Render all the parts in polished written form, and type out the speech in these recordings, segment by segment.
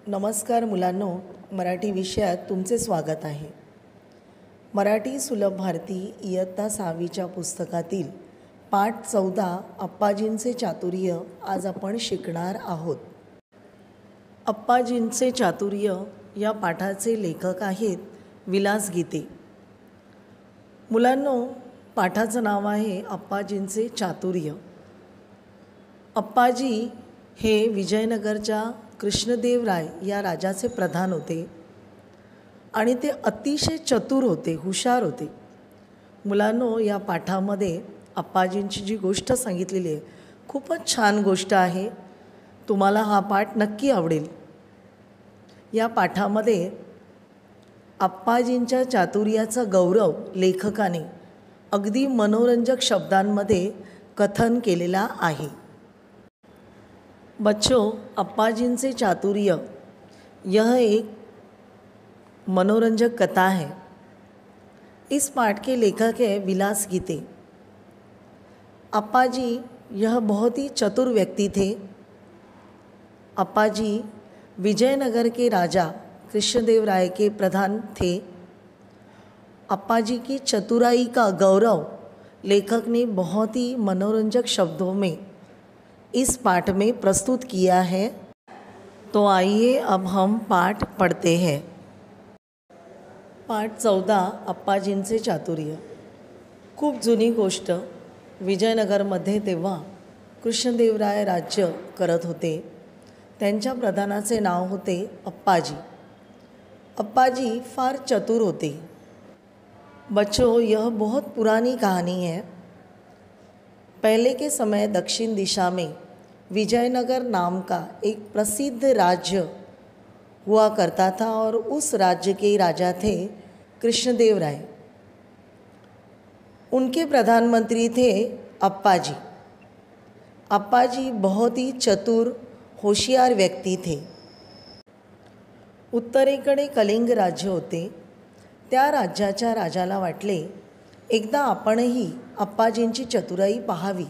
नमस्कार मुलांनो, मराठी विषयात तुमचे स्वागत आहे। मराठी सुलभ भारती इयत्ता 6वीच्या पुस्तकातील पाठ 14 अप्पाजींचे चातुर्य आज आपण शिकणार आहोत। अप्पाजींचे चातुर्य या पाठाचे लेखक आहेत विलास गीते। मुलांनो, पाठाचं नाव आहे अप्पाजींचे चातुर्य। अप्पाजी हे विजयनगरच्या कृष्णदेवराय या राजाचे प्रधान होते आणि ते अतिशय चतुर होते, हुशार होते। मुलांनो, या पाठामध्ये अप्पाजींची जी गोष्ट सांगितलेली आहे खूपच छान गोष्ट आहे। तुम्हाला हा पाठ नक्की आवडेल। या पाठामध्ये अप्पाजींच्या चातुर्याचा गौरव लेखकाने अगदी मनोरंजक शब्दांमध्ये कथन केलेला आहे। बच्चों, अप्पाजींचे चातुर्य यह एक मनोरंजक कथा है। इस पाठ के लेखक है विलास गीते। अप्पाजी यह बहुत ही चतुर व्यक्ति थे। अप्पाजी विजयनगर के राजा कृष्णदेवराय के प्रधान थे। अप्पाजी की चतुराई का गौरव लेखक ने बहुत ही मनोरंजक शब्दों में इस पाठ में प्रस्तुत किया है। तो आइए अब हम पाठ पढ़ते हैं। पाठ 14 अप्पाजींचे चातुर्य। खूप जुनी गोष्ट। विजयनगरमध्ये तेव्हा कृष्णदेवराय राज्य करत होते। त्यांच्या प्रधानाचे नाव होते अप्पाजी। अप्पाजी फार चतुर होते। बच्चों, यह बहुत पुरानी कहानी है। पहले के समय दक्षिण दिशा में विजयनगर नाम का एक प्रसिद्ध राज्य हुआ करता था और उस राज्य के राजा थे कृष्णदेवराय। उनके प्रधानमंत्री थे अप्पाजी। अप्पाजी बहुत ही चतुर, होशियार व्यक्ति थे। उत्तरेकडे कलिंग राज्य होते। त्या राज्याच्या राजाला वाटले एकदा आपणही अप्पाजींची चतुराई पाहावी,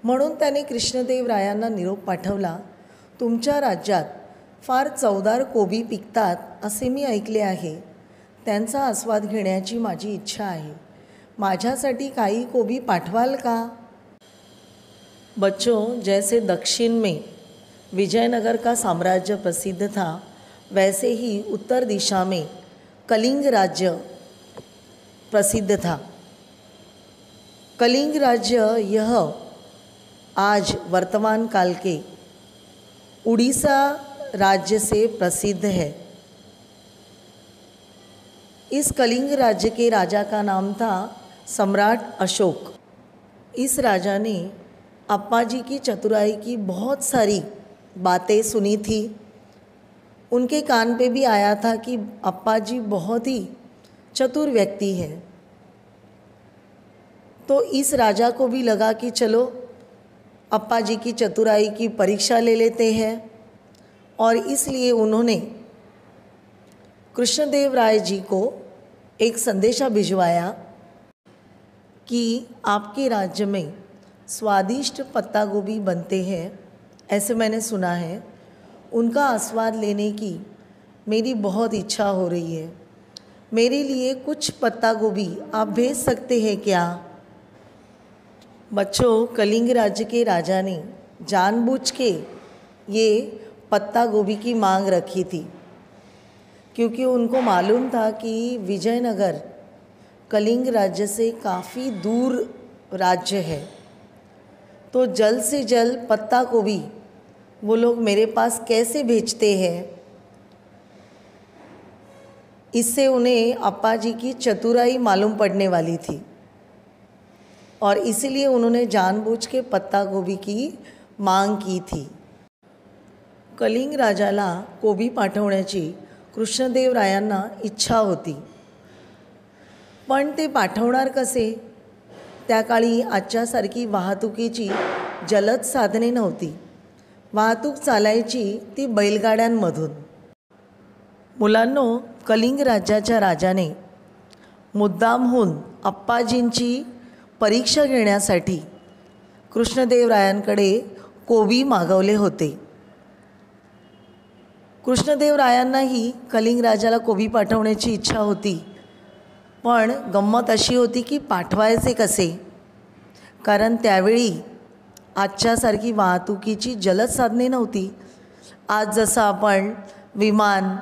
म्हणून त्याने कृष्णदेवरायांना निरोप पाठवला। तुमच्या राज्यात फार चवदार कोबी पिकतात असे मी ऐकले आहे। त्यांचा आस्वाद घेण्याची माझी इच्छा आहे। माझ्यासाठी काही कोबी पाठवाल का? बच्चों, जैसे दक्षिण में विजयनगर का साम्राज्य प्रसिद्ध था, वैसे ही उत्तर दिशा में कलिंग राज्य प्रसिद्ध था। कलिंग राज्य यह आज वर्तमान काल के उड़ीसा राज्य से प्रसिद्ध है। इस कलिंग राज्य के राजा का नाम था सम्राट अशोक। इस राजा ने अप्पाजी की चतुराई की बहुत सारी बातें सुनी थी। उनके कान पे भी आया था कि अप्पाजी बहुत ही चतुर व्यक्ति है। तो इस राजा को भी लगा कि चलो अप्पाजी की चतुराई की परीक्षा ले लेते हैं, और इसलिए उन्होंने कृष्णदेवराय जी को एक संदेशा भिजवाया कि आपके राज्य में स्वादिष्ट पत्ता गोभी बनते हैं, ऐसे मैंने सुना है। उनका आस्वाद लेने की मेरी बहुत इच्छा हो रही है। मेरे लिए कुछ पत्ता गोभी आप भेज सकते हैं क्या? बच्चों, कलिंग राज्य के राजा ने जानबूझ के ये पत्ता गोभी की मांग रखी थी, क्योंकि उनको मालूम था कि विजयनगर कलिंग राज्य से काफ़ी दूर राज्य है। तो जल्द से जल्द पत्ता गोभी वो लोग मेरे पास कैसे भेजते हैं, इससे उन्हें अप्पाजी की चतुराई मालूम पड़ने वाली थी, और इसीलिए उन्होंने जानबूझ के पत्ता गोभी की मांग की थी। कलिंग राजाला कोबी पाठवण्याची कृष्णदेवरायांना इच्छा होती, पण ते पाठवणार कसे? त्या काळी आजच्यासारखी वाहतुकीची जलद साधने नव्हती। वाहतूक चालायची ती बैलगाड्यांमधून। मुलांनो, कलिंग राज्याच्या राजाने मुद्दामहून अप्पाजींची परीक्षा घेण्यासाठी कृष्णदेवरायांकडे कोबी मागवले होते। कृष्णदेवरायांनाही कलिंग राजाला कोबी पाठवण्याची इच्छा होती, पण गंमत अशी होती की पाठवायचे कसे, कारण त्यावेळी आजच्यासारखी वाहतुकीची जलद साधने नव्हती. आज जसं आपण विमान,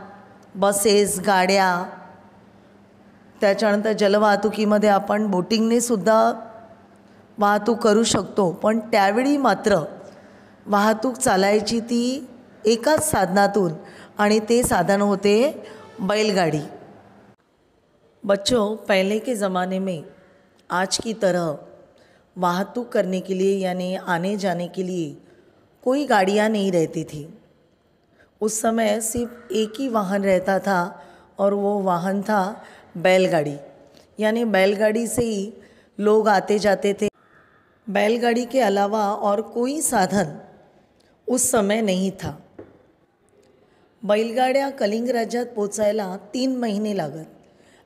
बसेस, गाड्या, त्याच्यानंतर जलवाहतुकीमध्ये आपण बोटिंगने सुद्धा वाहतूक करू शकतो, पण त्यावेळी मात्र वाहतूक चालायची ती एकाच साधनातून, आणि ते साधन होते बैलगाड़ी। बच्चों, पहले के ज़माने में आज की तरह वाहतूक करने के लिए यानी आने जाने के लिए कोई गाड़ियाँ नहीं रहती थी। उस समय सिर्फ एक ही वाहन रहता था और वो वाहन था बैलगाड़ी। यानी बैलगाड़ी से ही लोग आते जाते थे। बैलगाड़ी के अलावा और कोई साधन उस समय नहीं था। बैलगाड्या कलिंग राज्यात पोचायला 3 महिने लागत।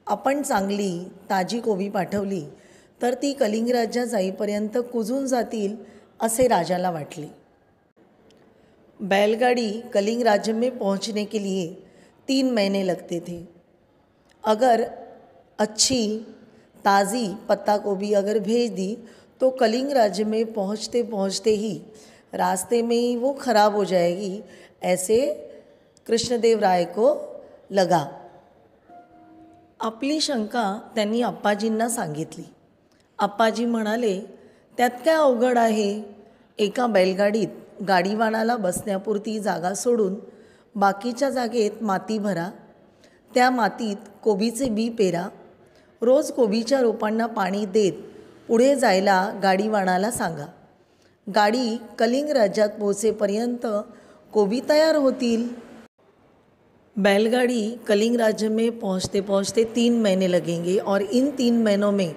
आपण चांगली ताजी कोबी पाठवली तर ती कलिंग राज्यात जाईपर्यंत कुजून जातील असे राजाला वाटले। बैलगाड़ी कलिंग राज्य में पहुंचने के लिए 3 महीने लगते थे। अगर अच्छी ताज़ी पत्ता गोभी अगर भेज दी तो कलिंग राज्य में पहुंचते पहुंचते ही रास्ते में ही वो खराब हो जाएगी, ऐसे कृष्णदेव राय को लगा। आपली शंका त्यांनी अप्पाजींना सांगितली। अप्पाजी म्हणाले, त्यात काय अवघड आहे, एका बैलगाडीत गाडीवानाला बसण्यापुरती जागा सोडून बाकीच्या जागेत माती भरा, त्या मातीत कोबीचे बी पेरा, रोज कोबीच्या रोपांना पाणी देत पुढे जायला गाडीवानाला सांगा। गाडी कलिंग राज्यात पोहोचेपर्यंत कोबी तयार होतील। बैलगाड़ी कलिंग राज्य में पहुँचते पहुँचते 3 महीने लगेंगे और इन 3 महीनों में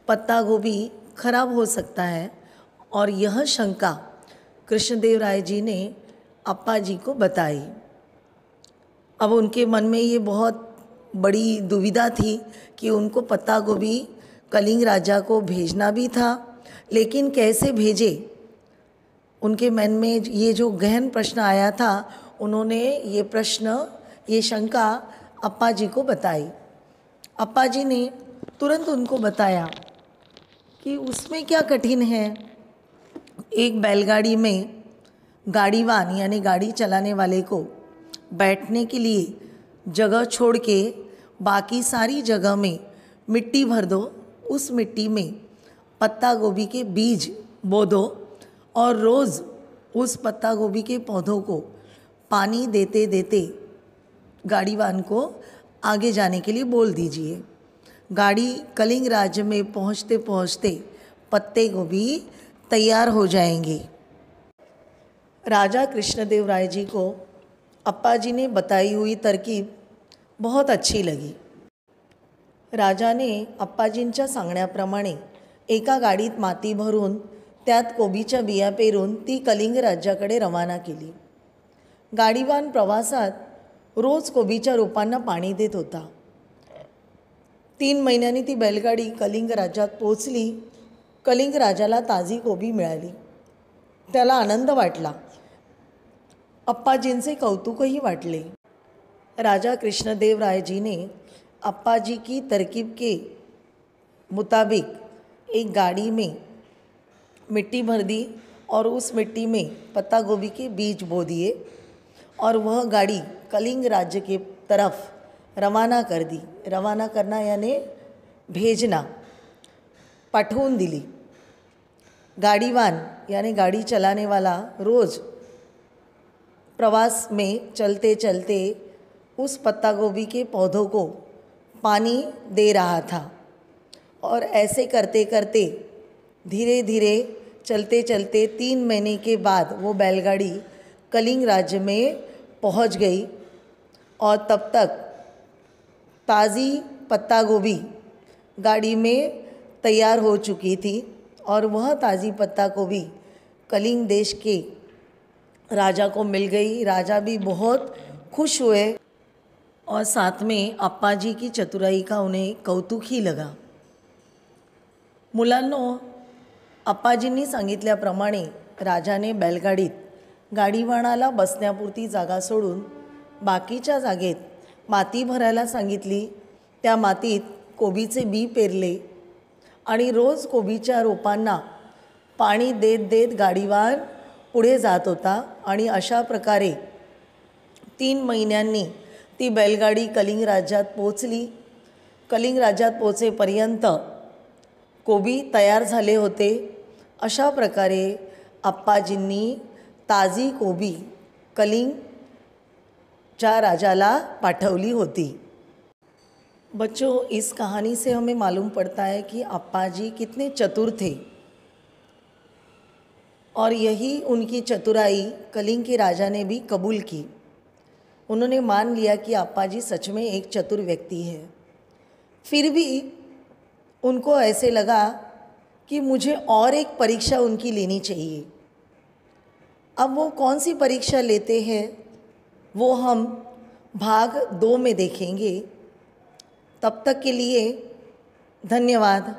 पत्ता गोभी खराब हो सकता है। और यह शंका कृष्णदेव राय जी ने अप्पा जी को बताई। अब उनके मन में ये बहुत बड़ी दुविधा थी कि उनको पत्ता गोभी कलिंग राजा को भेजना भी था, लेकिन कैसे भेजे। उनके मन में ये जो गहन प्रश्न आया था, उन्होंने ये प्रश्न, ये शंका अप्पा जी को बताई। अप्पा जी ने तुरंत उनको बताया कि उसमें क्या कठिन है। एक बैलगाड़ी में गाड़ीवान यानी गाड़ी चलाने वाले को बैठने के लिए जगह छोड़ के बाकी सारी जगह में मिट्टी भर दो, उस मिट्टी में पत्ता गोभी के बीज बो दो और रोज़ उस पत्ता गोभी के पौधों को पानी देते देते गाड़ीवान को आगे जाने के लिए बोल दीजिए। गाड़ी कलिंग राज्य में पहुँचते पहुँचते पत्ते गोभी तैयार हो जाएंगे। राजा कृष्णदेव राय जी को अप्पा जी ने बताई हुई तरकीब बहुत अच्छी लगी। राजाने अप्पाजींच्या सांगण्याप्रमाणे एका गाडीत माती भरून त्यात कोबीच्या बिया पेरून ती कलिंग राज्याकडे रवाना केली। गाडीवान प्रवासात रोज कोबीच्या रोपांना पाणी देत होता। 3 महिन्यांनी ती बैलगाडी कलिंग राज्यात पोहोचली। कलिंग राजाला ताजी कोबी मिळाली। त्याला आनंद वाटला। अप्पाजींचे कौतुकही वाटले। राजा कृष्णदेव राय जी ने अप्पा जी की तरकीब के मुताबिक एक गाड़ी में मिट्टी भर दी और उस मिट्टी में पत्ता गोभी के बीज बो दिए और वह गाड़ी कलिंग राज्य के तरफ रवाना कर दी। रवाना करना यानी भेजना, पाठवून दिली। गाड़ीवान यानी गाड़ी चलाने वाला रोज़ प्रवास में चलते चलते उस पत्ता गोभी के पौधों को पानी दे रहा था और ऐसे करते करते धीरे धीरे चलते चलते 3 महीने के बाद वो बैलगाड़ी कलिंग राज्य में पहुंच गई। और तब तक ताज़ी पत्ता गोभी गाड़ी में तैयार हो चुकी थी और वह ताज़ी पत्ता गोभी कलिंग देश के राजा को मिल गई। राजा भी बहुत खुश हुए और साथ में अप्पा जी की चतुराई का उन्हें कौतुक ही लगा। मुलांनो, अप्पाजींनी सांगितल्याप्रमाणे राजाने बैलगाडीत गाडीवाणाला बसण्यापुरती जागा सोडून बाकीच्या जागेत माती भरायला सांगितली. त्या मातीत कोबीचे बी पेरले आणि रोज कोबीच्या रोपांना पाणी देत देत गाडीवान पुढे जात होता. आणि अशा प्रकारे 3 महिन्यांनी ती बैलगाडी कलिंग राज्यात पोचली. कलिंग राज्यात पोचेपर्यंत कोबी तयार झाले होते. अशा प्रकारे आप्पाजींनी ताजी कोबी कलिंगच्या राजाला पाठवली होती. बच्चों, इस कहानी से हमें मालूम पड़ता है कि अप्पाजी कितने चतुर थे और यही उनकी चतुराई कलिंग के राजा ने भी कबूल की. उन्होंने मान लिया कि अप्पाजी सच में एक चतुर व्यक्ति है. फिर भी उनको ऐसे लगा कि मुझे और एक परीक्षा उनकी लेनी चाहिए. अब वो कौन सी परीक्षा लेते हैं वो हम भाग 2 में देखेंगे. तब तक के लिए धन्यवाद.